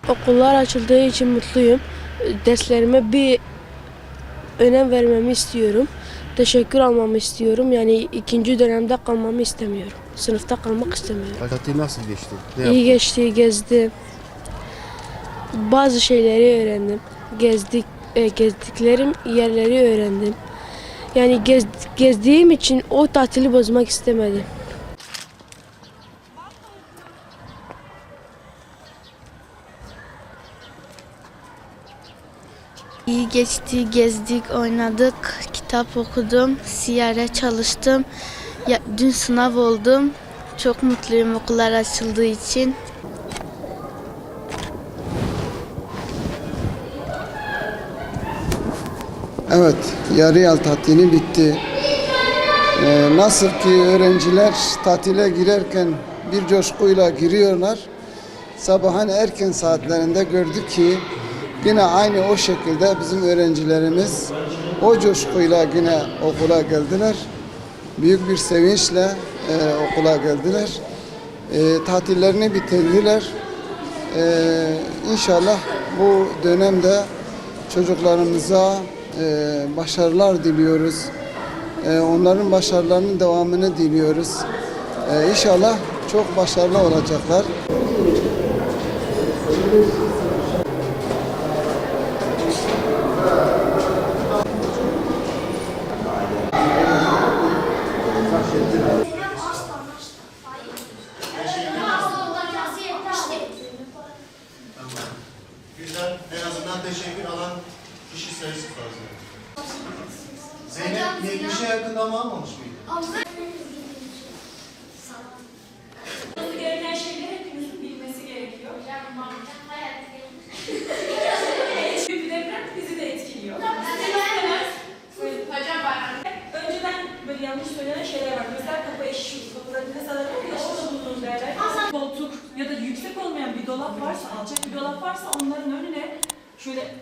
Okullar açıldığı için mutluyum. Derslerime bir önem vermemi istiyorum. Teşekkür almamı istiyorum. Yani ikinci dönemde kalmamı istemiyorum. Sınıfta kalmak istemiyorum. Tatil nasıl geçti? İyi geçti, gezdim. Bazı şeyleri öğrendim. Gezdiklerim yerleri öğrendim. Yani gezdiğim için o tatili bozmak istemedim. İyi geçti, gezdik, oynadık, kitap okudum, siyare çalıştım. Dün sınav oldum. Çok mutluyum okullar açıldığı için. Evet, yarı yıl tatili bitti. Nasıl ki öğrenciler tatile girerken bir coşkuyla giriyorlar. Sabahın erken saatlerinde gördük ki yine aynı o şekilde bizim öğrencilerimiz o coşkuyla yine okula geldiler. Büyük bir sevinçle okula geldiler. Tatillerini bitirdiler. İnşallah bu dönemde çocuklarımıza başarılar diliyoruz. Onların başarılarının devamını diliyoruz. İnşallah çok başarılı olacaklar. Güzel. En azından teşekkür alan kişi sayısı fazla. Zeynep 70'e yakın ama almamış mıydı? Gereken şeyleri hepimizin bilmesi gerekiyor. Büyük bir deprem bizi de etkiliyor. Önceden böyle yanlış söylenen şeyler var. Mesela kapı eşi, kapıların kasaları orada bulunduğunuz yerler. Koltuk ya da yüksek olmayan bir dolap varsa, alçak bir dolap varsa onların önüne şöyle